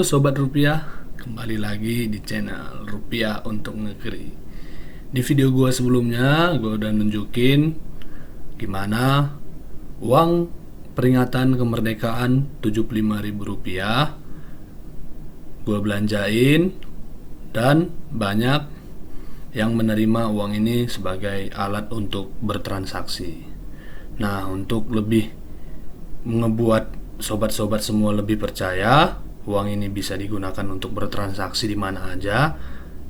Sobat Rupiah, kembali lagi di channel Rupiah untuk Negeri. Di video gua sebelumnya, gua udah nunjukin gimana uang peringatan kemerdekaan Rp75.000 gua belanjain, dan banyak yang menerima uang ini sebagai alat untuk bertransaksi. Nah, untuk lebih ngebuat sobat-sobat semua lebih percaya uang ini bisa digunakan untuk bertransaksi di mana aja,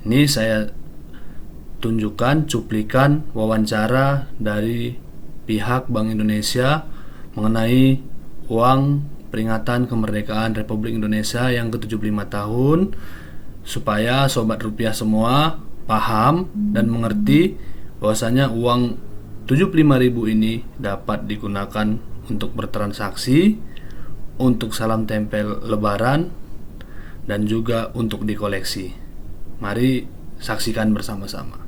ini saya tunjukkan cuplikan wawancara dari pihak Bank Indonesia mengenai uang peringatan kemerdekaan Republik Indonesia yang ke-75 tahun, supaya sobat rupiah semua paham dan mengerti bahwasanya uang 75.000 ini dapat digunakan untuk bertransaksi, untuk salam tempel lebaran, dan juga untuk dikoleksi. Mari saksikan bersama-sama.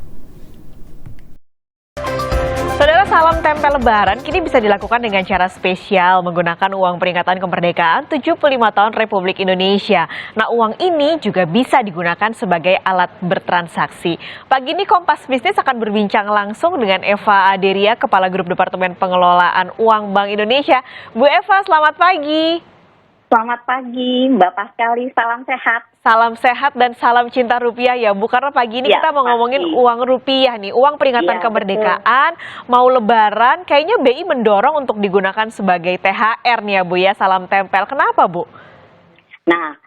Saudara, salam tempel lebaran kini bisa dilakukan dengan cara spesial menggunakan uang peringatan kemerdekaan 75 tahun Republik Indonesia. Nah, uang ini juga bisa digunakan sebagai alat bertransaksi. Pagi ini Kompas Bisnis akan berbincang langsung dengan Eva Aderia, Kepala Grup Departemen Pengelolaan Uang Bank Indonesia. Bu Eva, selamat pagi. Selamat pagi, Mbak Paskali. Salam sehat. Salam sehat dan salam cinta rupiah ya Bu, karena pagi ini Ya, kita mau ngomongin pasti. uang rupiah nih, uang peringatan Ya, kemerdekaan, mau lebaran, kayaknya BI mendorong untuk digunakan sebagai THR nih ya Bu ya, salam tempel. Kenapa Bu? Nah,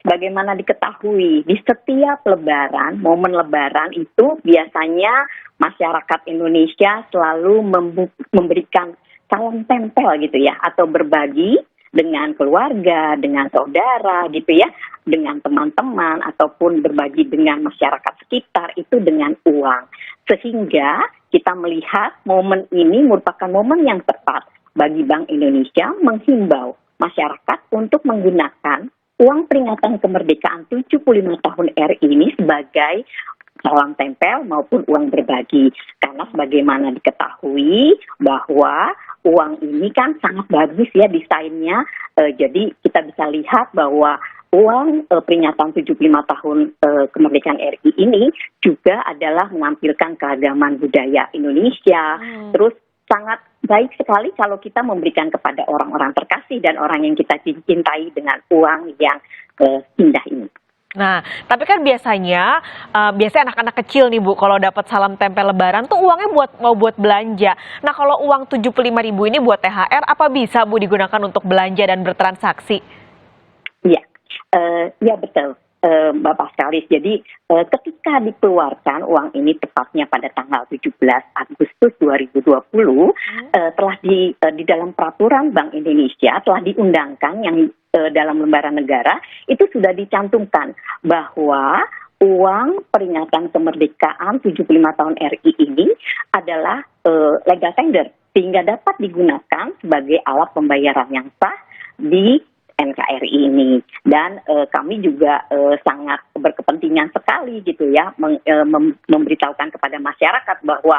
bagaimana diketahui, di setiap lebaran, momen lebaran itu biasanya masyarakat Indonesia selalu memberikan salam tempel gitu ya, atau berbagi dengan keluarga, dengan saudara gitu ya, dengan teman-teman, ataupun berbagi dengan masyarakat sekitar itu dengan uang. Sehingga kita melihat momen ini merupakan momen yang tepat bagi Bank Indonesia menghimbau masyarakat untuk menggunakan uang peringatan kemerdekaan 75 tahun RI ini sebagai salam tempel maupun uang berbagi. Karena sebagaimana diketahui bahwa uang ini kan sangat bagus ya desainnya. Jadi kita bisa lihat bahwa uang peringatan 75 tahun kemerdekaan RI ini juga adalah menampilkan keragaman budaya Indonesia. Terus sangat baik sekali kalau kita memberikan kepada orang-orang terkasih dan orang yang kita cintai dengan uang yang indah ini. Nah, tapi kan biasanya anak-anak kecil nih Bu, kalau dapat salam tempel lebaran tuh uangnya mau buat belanja. Nah, kalau uang 75.000 ini buat THR, apa bisa Bu digunakan untuk belanja dan bertransaksi? Iya, ya betul, Mbak Paskalis. Jadi ketika dikeluarkan uang ini tepatnya pada tanggal 17 Agustus 2020, telah di dalam peraturan Bank Indonesia telah diundangkan yang dalam lembaran negara itu sudah dicantumkan bahwa uang peringatan kemerdekaan 75 tahun RI ini adalah legal tender, sehingga dapat digunakan sebagai alat pembayaran yang sah di NKRI ini. Dan kami juga sangat berkepentingan sekali gitu ya memberitahukan kepada masyarakat bahwa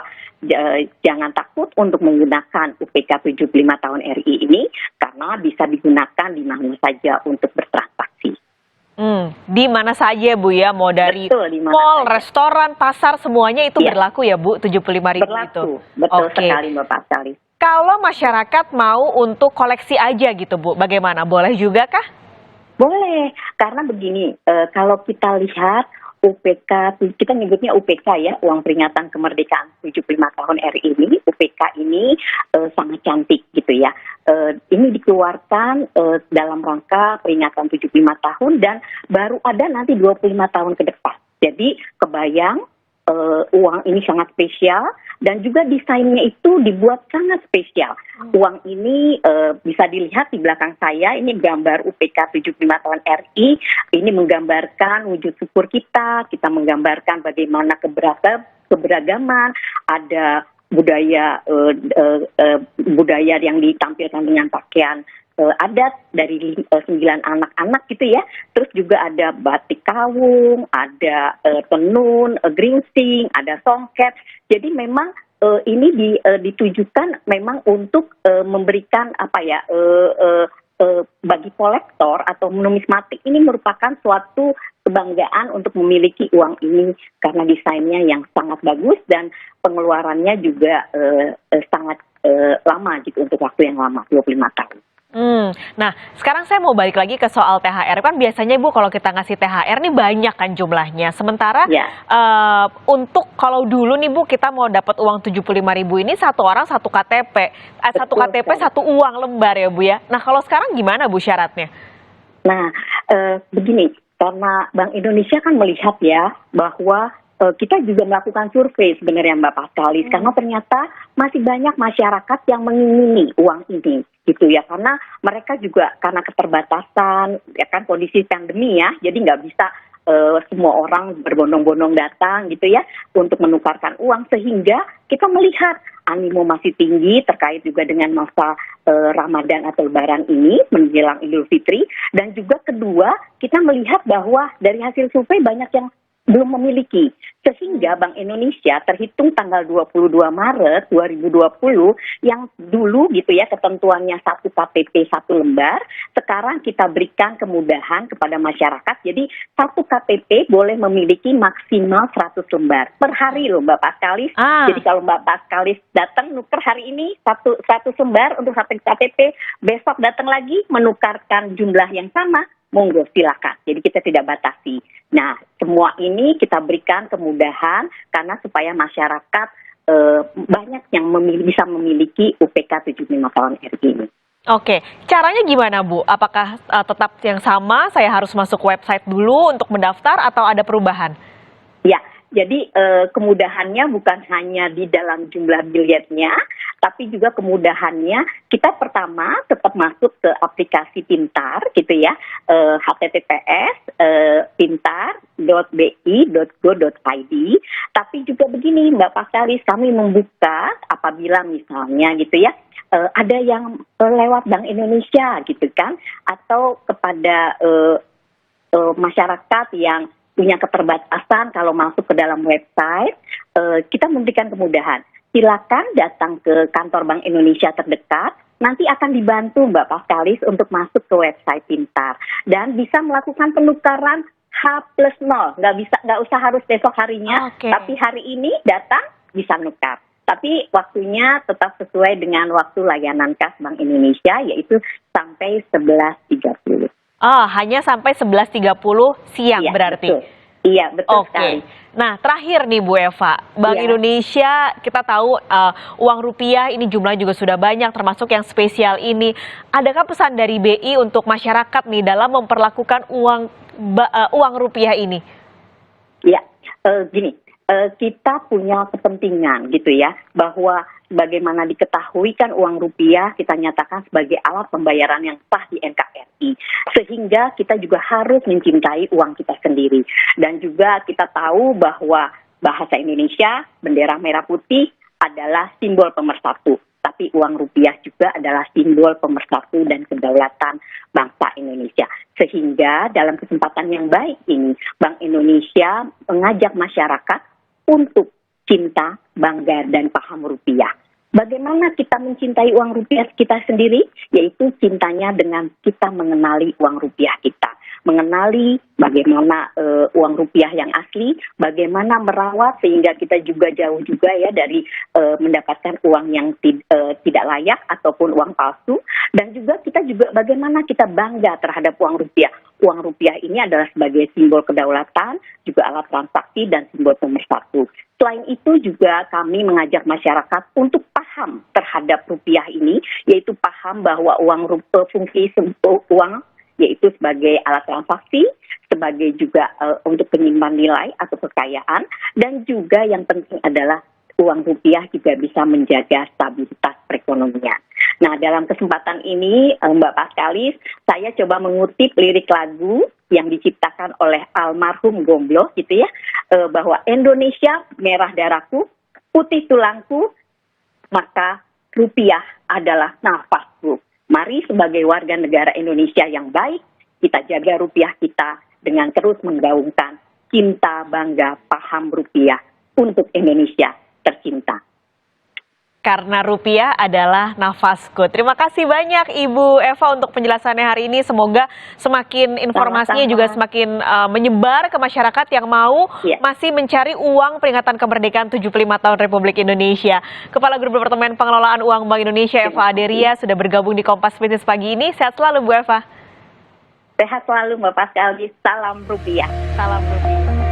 jangan takut untuk menggunakan UPK 75 tahun RI ini karena bisa digunakan di mana saja untuk bertransaksi. Di mana saja Bu ya, mau dari mall, restoran, pasar, semuanya itu berlaku ya Bu, 75.000 itu? Betul sekali Mbak Paskali. Kalau masyarakat mau untuk koleksi aja gitu Bu, bagaimana? Boleh juga kah? Boleh, karena begini, kalau kita lihat UPK, kita nyebutnya UPK ya, uang peringatan kemerdekaan 75 tahun RI ini, UPK ini sangat cantik gitu ya. Ini dikeluarkan dalam rangka peringatan 75 tahun dan baru ada nanti 25 tahun ke depan. Jadi kebayang uang ini sangat spesial dan juga desainnya itu dibuat sangat spesial. Uang ini bisa dilihat di belakang saya, ini gambar UPK 75 tahun RI. Ini menggambarkan wujud syukur kita menggambarkan bagaimana keberagaman, ada budaya yang ditampilkan dengan pakaian adat dari 9 anak-anak gitu ya. Terus juga ada batik kawung, ada tenun, geringsing, ada songket. Jadi memang ini ditujukan memang untuk memberikan bagi kolektor atau numismatik ini merupakan suatu kebanggaan untuk memiliki uang ini karena desainnya yang sangat bagus dan pengeluarannya juga sangat lama gitu, untuk waktu yang lama, 25 tahun. Nah, sekarang saya mau balik lagi ke soal THR. Kan biasanya Ibu kalau kita ngasih THR nih banyak kan jumlahnya. Sementara Ya. untuk kalau dulu nih Bu, kita mau dapat uang 75.000 ini satu orang satu KTP. Satu Betul KTP sekali. satu uang lembar ya Bu ya. Nah, kalau sekarang gimana Bu syaratnya? Nah, begini, karena Bank Indonesia kan melihat ya bahwa kita juga melakukan survei sebenarnya Mbak Paskalis, karena ternyata masih banyak masyarakat yang mengingini uang ini gitu ya, karena mereka juga karena keterbatasan ya kan, kondisi pandemi ya, jadi nggak bisa semua orang berbondong-bondong datang gitu ya untuk menukarkan uang, sehingga kita melihat animo masih tinggi terkait juga dengan masa Ramadan atau Lebaran ini menjelang Idul Fitri. Dan juga kedua, kita melihat bahwa dari hasil survei banyak yang belum memiliki, sehingga Bank Indonesia terhitung tanggal 22 Maret 2020 yang dulu gitu ya ketentuannya satu KTP satu lembar, sekarang kita berikan kemudahan kepada masyarakat. Jadi satu KTP boleh memiliki maksimal 100 lembar per hari loh Mbak Paskalis. Jadi kalau Mbak Paskalis datang nuker hari ini satu lembar untuk satu KTP, besok datang lagi menukarkan jumlah yang sama, monggo silakan. Jadi kita tidak batasi. Nah, semua ini kita berikan kemudahan karena supaya masyarakat banyak yang bisa memiliki UPK 75 tahun RI ini. Oke, caranya gimana Bu? Apakah tetap yang sama, saya harus masuk website dulu untuk mendaftar atau ada perubahan? Ya, jadi kemudahannya bukan hanya di dalam jumlah billetnya, tapi juga kemudahannya kita pertama tetap masuk ke aplikasi Pintar gitu ya, https pintar.bi.go.id. Tapi juga begini Mbak Paskalis, kami membuka apabila misalnya gitu ya, ada yang lewat Bank Indonesia gitu kan, atau kepada masyarakat yang punya keterbatasan kalau masuk ke dalam website, kita memberikan kemudahan. Silakan datang ke kantor Bank Indonesia terdekat, nanti akan dibantu Mbak Paskalis untuk masuk ke website Pintar dan bisa melakukan penukaran H+0, nggak usah harus besok harinya, tapi hari ini datang bisa nukar. Tapi waktunya tetap sesuai dengan waktu layanan kas Bank Indonesia, yaitu sampai 11.30. Hanya sampai 11.30 siang Iya, berarti? Betul. Iya, betul sekali. Nah, terakhir nih Bu Eva, Bank Indonesia kita tahu uang rupiah ini jumlahnya juga sudah banyak, termasuk yang spesial ini. Adakah pesan dari BI untuk masyarakat nih dalam memperlakukan uang rupiah ini? Ya, gini, kita punya kepentingan gitu ya, bahwa bagaimana diketahui kan uang rupiah kita nyatakan sebagai alat pembayaran yang sah di NKRI. Sehingga kita juga harus mencintai uang kita sendiri. Dan juga kita tahu bahwa bahasa Indonesia, bendera merah putih adalah simbol pemersatu. Tapi uang rupiah juga adalah simbol pemersatu dan kedaulatan bangsa Indonesia. Sehingga dalam kesempatan yang baik ini, Bank Indonesia mengajak masyarakat untuk cinta, bangga, dan paham rupiah. Bagaimana kita mencintai uang rupiah kita sendiri? Yaitu cintanya dengan kita mengenali uang rupiah kita. Mengenali bagaimana uang rupiah yang asli, bagaimana merawat sehingga kita juga jauh juga ya dari mendapatkan uang yang tidak layak ataupun uang palsu. Dan juga kita juga bagaimana kita bangga terhadap uang rupiah. Uang rupiah ini adalah sebagai simbol kedaulatan, juga alat transaksi dan simbol pemersatu. Selain itu juga kami mengajak masyarakat untuk paham terhadap rupiah ini, yaitu paham bahwa fungsi uang yaitu sebagai alat transaksi, sebagai juga untuk penyimpan nilai atau kekayaan, dan juga yang penting adalah uang rupiah juga bisa menjaga stabilitas perekonomian. Nah, dalam kesempatan ini Mbak Paskalis, saya coba mengutip lirik lagu yang diciptakan oleh almarhum Gombloh gitu ya, bahwa Indonesia merah darahku, putih tulangku, maka rupiah adalah nafasku. Mari sebagai warga negara Indonesia yang baik, kita jaga rupiah kita dengan terus menggaungkan cinta, bangga, paham rupiah untuk Indonesia tercinta. karena rupiah adalah nafasku. Terima kasih banyak Ibu Eva untuk penjelasannya hari ini. Semoga semakin informasinya juga semakin menyebar ke masyarakat yang mau masih mencari uang peringatan kemerdekaan 75 tahun Republik Indonesia. Kepala Grup Departemen Pengelolaan Uang Bank Indonesia Eva Aderia sudah bergabung di Kompas Bisnis pagi ini. Sehat selalu Bu Eva. Sehat selalu Mbak Pascal. Salam rupiah. Salam rupiah.